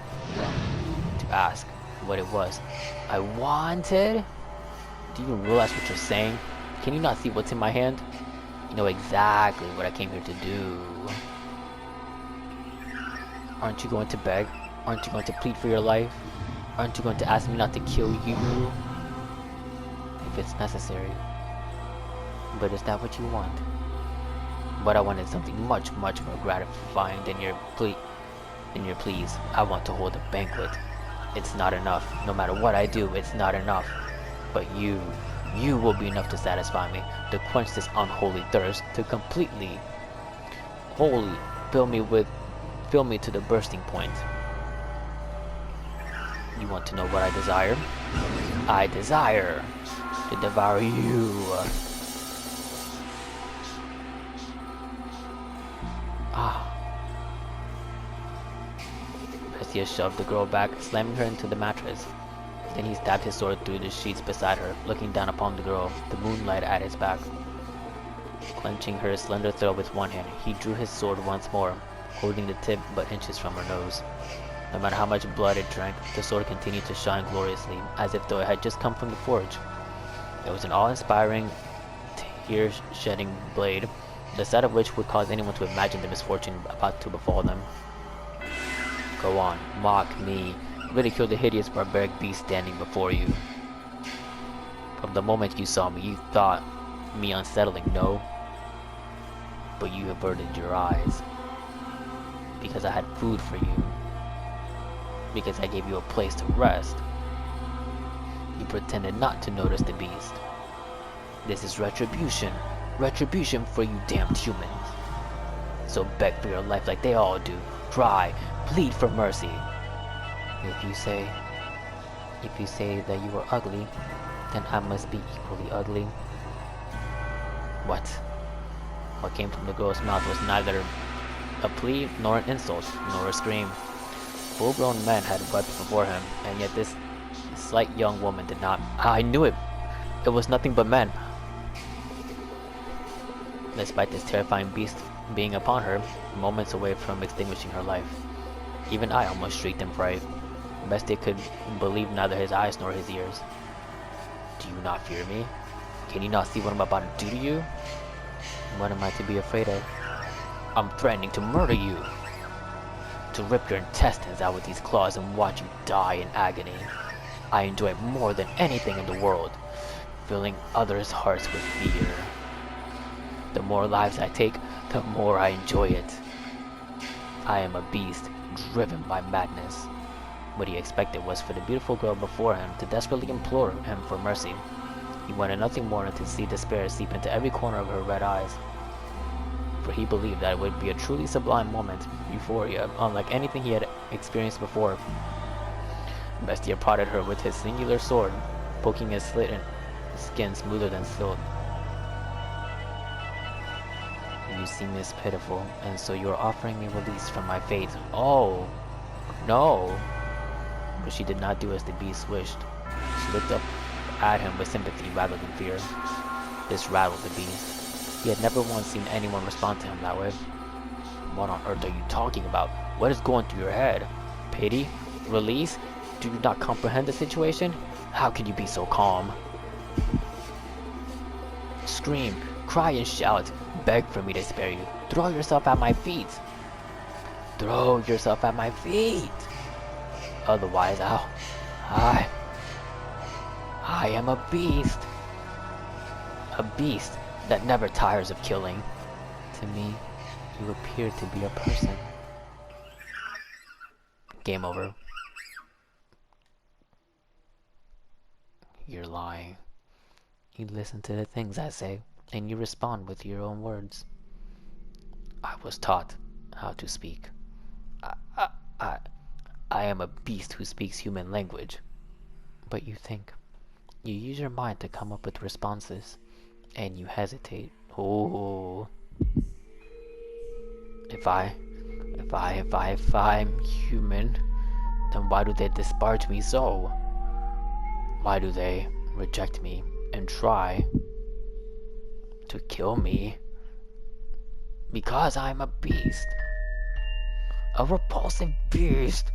To ask what it was I wanted? Do you even realize what you're saying? Can you not see what's in my hand? You know exactly what I came here to do. Aren't you going to beg? Aren't you going to plead for your life? Aren't you going to ask me not to kill you? If it's necessary. But is that what you want? But I wanted something much, much more gratifying than your pleas. I want to hold a banquet. It's not enough. No matter what I do, it's not enough. But you will be enough to satisfy me, to quench this unholy thirst, to completely, wholly, Fill me with, fill me to the bursting point. You want to know what I desire? I desire to devour you. Ah. Bestia shoved the girl back, slamming her into the mattress. Then he stabbed his sword through the sheets beside her, looking down upon the girl, the moonlight at his back. Clenching her slender throat with one hand, he drew his sword once more, holding the tip but inches from her nose. No matter how much blood it drank, the sword continued to shine gloriously, as if though it had just come from the forge. It was an awe-inspiring, tear-shedding blade, the sight of which would cause anyone to imagine the misfortune about to befall them. Go on, mock me, ridicule the hideous barbaric beast standing before you. From the moment you saw me, you thought me unsettling, no? But you averted your eyes. Because I had food for you. Because I gave you a place to rest. You pretended not to notice the beast. This is retribution. Retribution for you damned humans. So beg for your life like they all do. Cry, plead for mercy. If you say that you are ugly, then I must be equally ugly. What? What came from the girl's mouth was neither a plea, nor an insult, nor a scream. Full-grown men had wept before him, and yet this slight young woman did not. I knew it! It was nothing but men. Despite this terrifying beast being upon her, moments away from extinguishing her life. Even I almost shrieked in fright. Bestia could believe neither his eyes nor his ears. Do you not fear me? Can you not see what I'm about to do to you? What am I to be afraid of? I'm threatening to murder you. To rip your intestines out with these claws and watch you die in agony. I enjoy it more than anything in the world, filling others' hearts with fear. The more lives I take, the more I enjoy it. I am a beast, driven by madness. What he expected was for the beautiful girl before him to desperately implore him for mercy. He wanted nothing more than to see despair seep into every corner of her red eyes. For he believed that it would be a truly sublime moment, euphoria, unlike anything he had experienced before. Bestia prodded her with his singular sword, poking a slit in skin smoother than silk. You see me as pitiful, and so you are offering me release from my fate. Oh, no. But she did not do as the beast wished. She looked up at him with sympathy rather than fear. This rattled the beast. He had never once seen anyone respond to him that way. What on earth are you talking about? What is going through your head? Pity? Release? Do you not comprehend the situation? How can you be so calm? Scream, cry and shout, beg for me to spare you. Throw yourself at my feet. Throw yourself at my feet. Otherwise, I am a beast. A beast that never tires of killing. To me, you appear to be a person. Game over. You're lying. You listen to the things I say, and you respond with your own words. I was taught how to speak. I am a beast who speaks human language. But you think. You use your mind to come up with responses, and you hesitate. Oh. If I'm human, then why do they disparage me so? Why do they reject me and try to kill me? Because I'm a beast. A repulsive beast.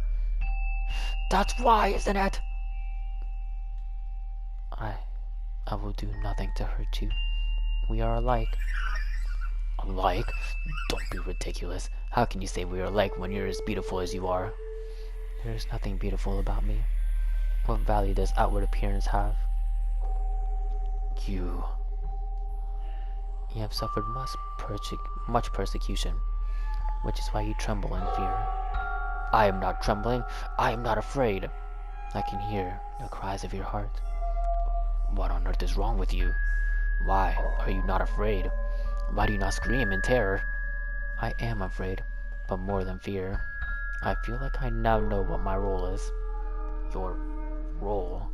That's why, isn't it? I will do nothing to hurt you. We are alike. Alike? Don't be ridiculous. How can you say we are alike when you're as beautiful as you are? There is nothing beautiful about me. What value does outward appearance have? You have suffered much persecution, which is why you tremble in fear. I am not trembling. I am not afraid. I can hear the cries of your heart. What on earth is wrong with you? Why are you not afraid? Why do you not scream in terror? I am afraid. but more than fear. I feel like I now know what my role is. Your role.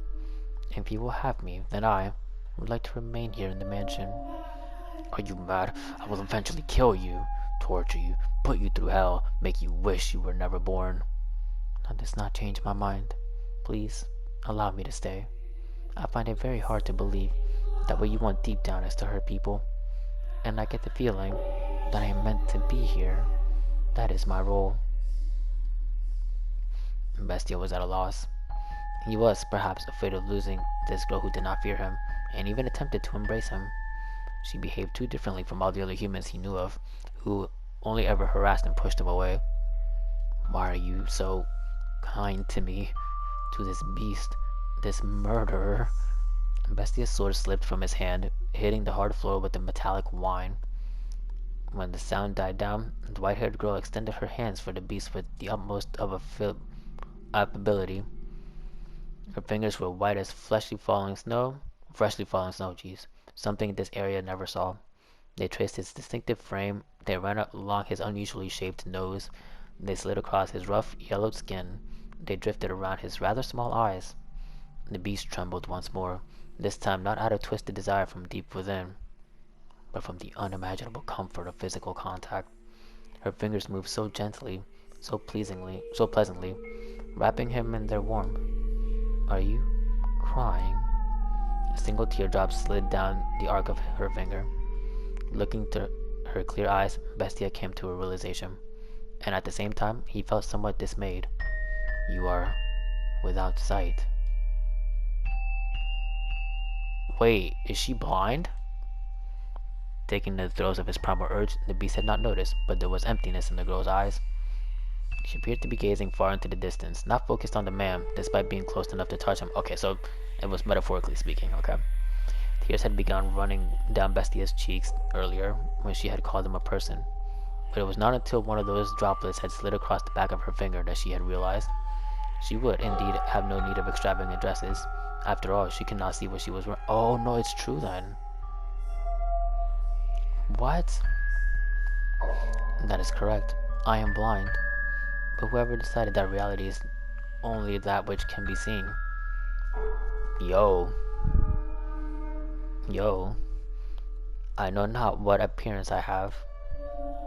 If you will have me, then I would like to remain here in the mansion. Are you mad? I will eventually kill you, torture you, put you through hell, make you wish you were never born. That does not change my mind. Please, allow me to stay. I find it very hard to believe that what you want deep down is to hurt people. And I get the feeling that I am meant to be here. That is my role. Bestia was at a loss. He was, perhaps, afraid of losing this girl who did not fear him, and even attempted to embrace him. She behaved too differently from all the other humans he knew of, who only ever harassed and pushed him away. Why are you so kind to me, to this beast, this murderer? Bestia's sword slipped from his hand, hitting the hard floor with a metallic whine. When the sound died down, the white-haired girl extended her hands for the beast with the utmost of affability. Her fingers were white as freshly falling snow, something this area never saw. They traced his distinctive frame, they ran along his unusually shaped nose, they slid across his rough, yellowed skin, they drifted around his rather small eyes. The beast trembled once more, this time not out of twisted desire from deep within, but from the unimaginable comfort of physical contact. Her fingers moved so gently, so pleasantly, wrapping him in their warmth. Are you crying? A single teardrop slid down the arc of her finger. Looking to her clear eyes, Bestia came to a realization, and at the same time, he felt somewhat dismayed. You are without sight. Wait, is she blind? Taking the throes of his primal urge, the beast had not noticed, but there was emptiness in the girl's eyes. She appeared to be gazing far into the distance, not focused on the man, despite being close enough to touch him. Okay, so it was metaphorically speaking, okay? Tears had begun running down Bestia's cheeks earlier, when she had called him a person. But it was not until one of those droplets had slid across the back of her finger that she had realized. She would, indeed, have no need of extravagant dresses. After all, she could not see what she was wearing. Oh, no, it's true then. What? That is correct. I am blind. But whoever decided that reality is only that which can be seen. Yo. I know not what appearance I have.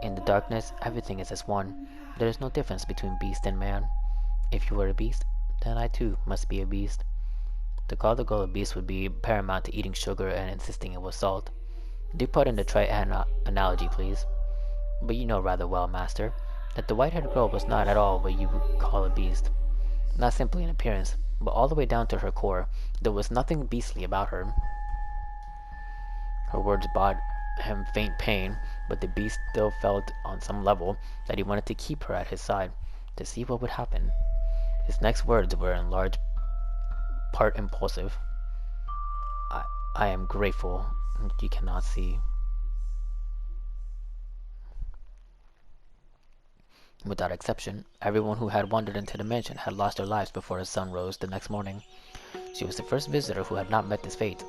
In the darkness, everything is as one. There is no difference between beast and man. If you were a beast, then I too must be a beast. To call the girl a beast would be paramount to eating sugar and insisting it was salt. Do pardon the trite analogy, please. But you know rather well, master, that the white-haired girl was not at all what you would call a beast. Not simply in appearance, but all the way down to her core. There was nothing beastly about her. Her words brought him faint pain, but the beast still felt on some level that he wanted to keep her at his side, to see what would happen. His next words were in large part impulsive. I am grateful you cannot see. Without exception, everyone who had wandered into the mansion had lost their lives before the sun rose the next morning. She was the first visitor who had not met this fate.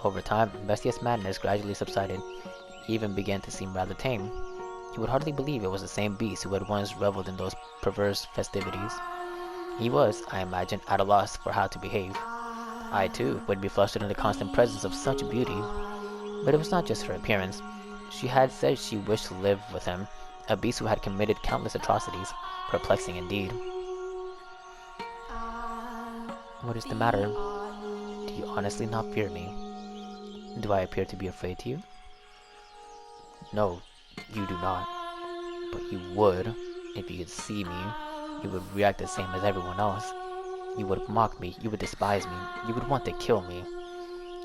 Over time, Bestia's madness gradually subsided. He even began to seem rather tame. He would hardly believe it was the same beast who had once reveled in those perverse festivities. He was, I imagined, at a loss for how to behave. I, too, would be flustered in the constant presence of such beauty. But it was not just her appearance. She had said she wished to live with him, a beast who had committed countless atrocities. Perplexing indeed. What is the matter? Do you honestly not fear me? Do I appear to be afraid to you? No, you do not. But you would. If you could see me, you would react the same as everyone else. You would mock me, you would despise me, you would want to kill me.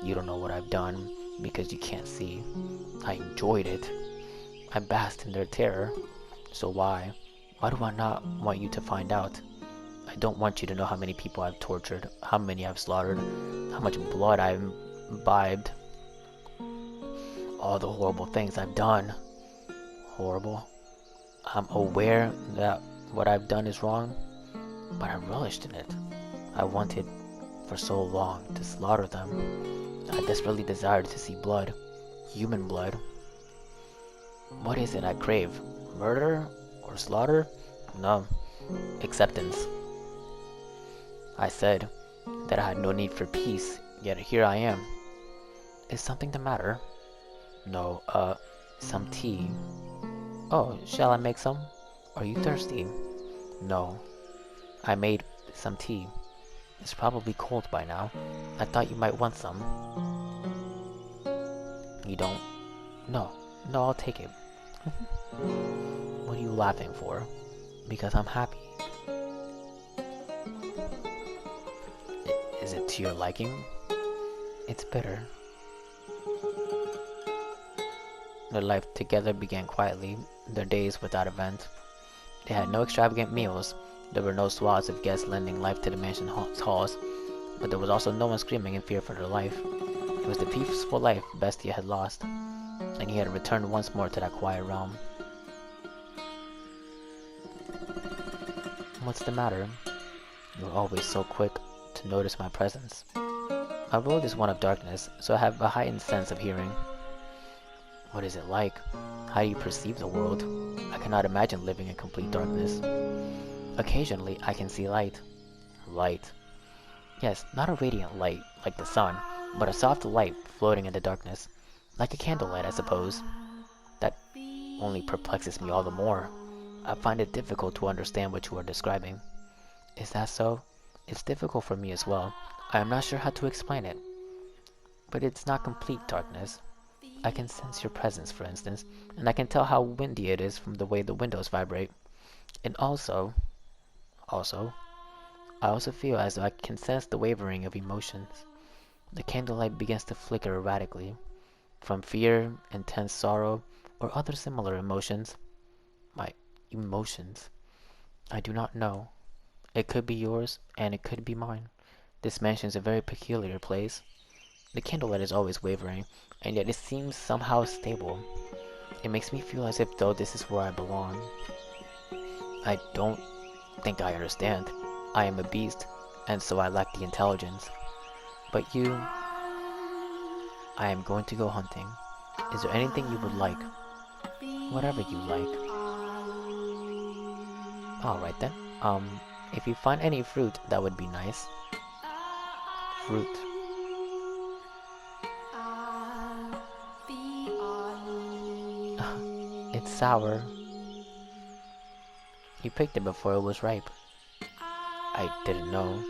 You don't know what I've done, because you can't see. I enjoyed it. I basked in their terror. So why? Why do I not want you to find out? I don't want you to know how many people I've tortured, how many I've slaughtered, how much blood I've imbibed. All the horrible things I've done. Horrible. I'm aware that what I've done is wrong, but I relished in it. I wanted for so long to slaughter them. I desperately desired to see blood, human blood. What is it I crave? Murder Or slaughter? No. Acceptance. I said that I had no need for peace, yet here I am. Is something the matter? No, some tea. Oh, shall I make some? Are you thirsty? No. I made some tea. It's probably cold by now. I thought you might want some. You don't? No. No, I'll take it. What are you laughing for? Because I'm happy. Is it to your liking? It's bitter. Their life together began quietly, their days without event. They had no extravagant meals. There were no squads of guests lending life to the mansion halls, but there was also no one screaming in fear for their life. It was the peaceful life Bestia had lost, and he had returned once more to that quiet realm. What's the matter? You are always so quick to notice my presence. My world is one of darkness, so I have a heightened sense of hearing. What is it like? How do you perceive the world? I cannot imagine living in complete darkness. Occasionally, I can see light. Light. Yes, not a radiant light, like the sun, but a soft light floating in the darkness. Like a candlelight, I suppose. That only perplexes me all the more. I find it difficult to understand what you are describing. Is that so? It's difficult for me as well. I am not sure how to explain it. But it's not complete darkness. I can sense your presence, for instance, and I can tell how windy it is from the way the windows vibrate. And also, I also feel as though I can sense the wavering of emotions. The candlelight begins to flicker erratically, from fear, intense sorrow, or other similar emotions. My emotions. I do not know. It could be yours, and it could be mine. This mansion is a very peculiar place. The candlelight is always wavering, and yet it seems somehow stable. It makes me feel as if though this is where I belong. I don't think I understand. I am a beast, and so I lack the intelligence. But you... I am going to go hunting. Is there anything you would like? Whatever you like. Alright then. If you find any fruit, that would be nice. Fruit. It's sour. You picked it before it was ripe. I didn't know.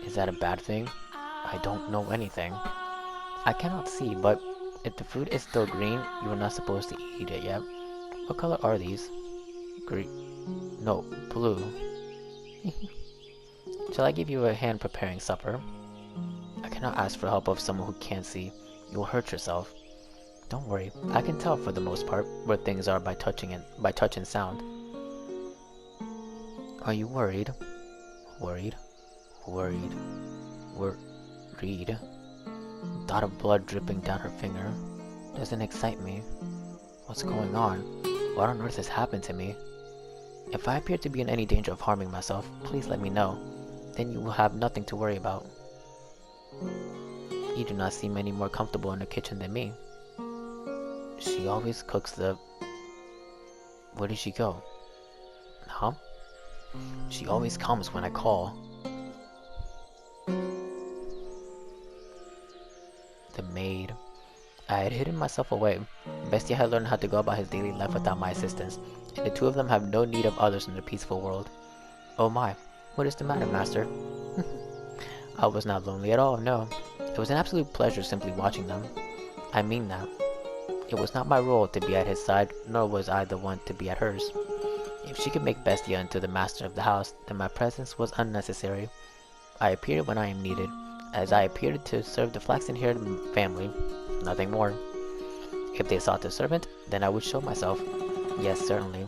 Is that a bad thing? I don't know anything. I cannot see, but if the fruit is still green, you are not supposed to eat it yet. What color are these? Green. No, blue. Shall I give you a hand preparing supper? I cannot ask for help of someone who can't see. You will hurt yourself. Don't worry, I can tell for the most part where things are by touch and sound. Are you worried? Worried? Worried. Worried. Dot of blood dripping down her finger. Doesn't excite me. What's going on? What on earth has happened to me? If I appear to be in any danger of harming myself, please let me know. Then you will have nothing to worry about. You do not seem any more comfortable in the kitchen than me. She always cooks the... Where did she go? Huh? She always comes when I call. The maid. I had hidden myself away. Bestia had learned how to go about his daily life without my assistance, and the two of them have no need of others in their peaceful world. Oh my, what is the matter, master? I was not lonely at all, no. It was an absolute pleasure simply watching them. I mean that. It was not my role to be at his side, nor was I the one to be at hers. If she could make Bestia into the master of the house, then my presence was unnecessary. I appeared when I am needed, as I appeared to serve the flaxen-haired family, nothing more. If they sought a servant, then I would show myself. Yes, certainly.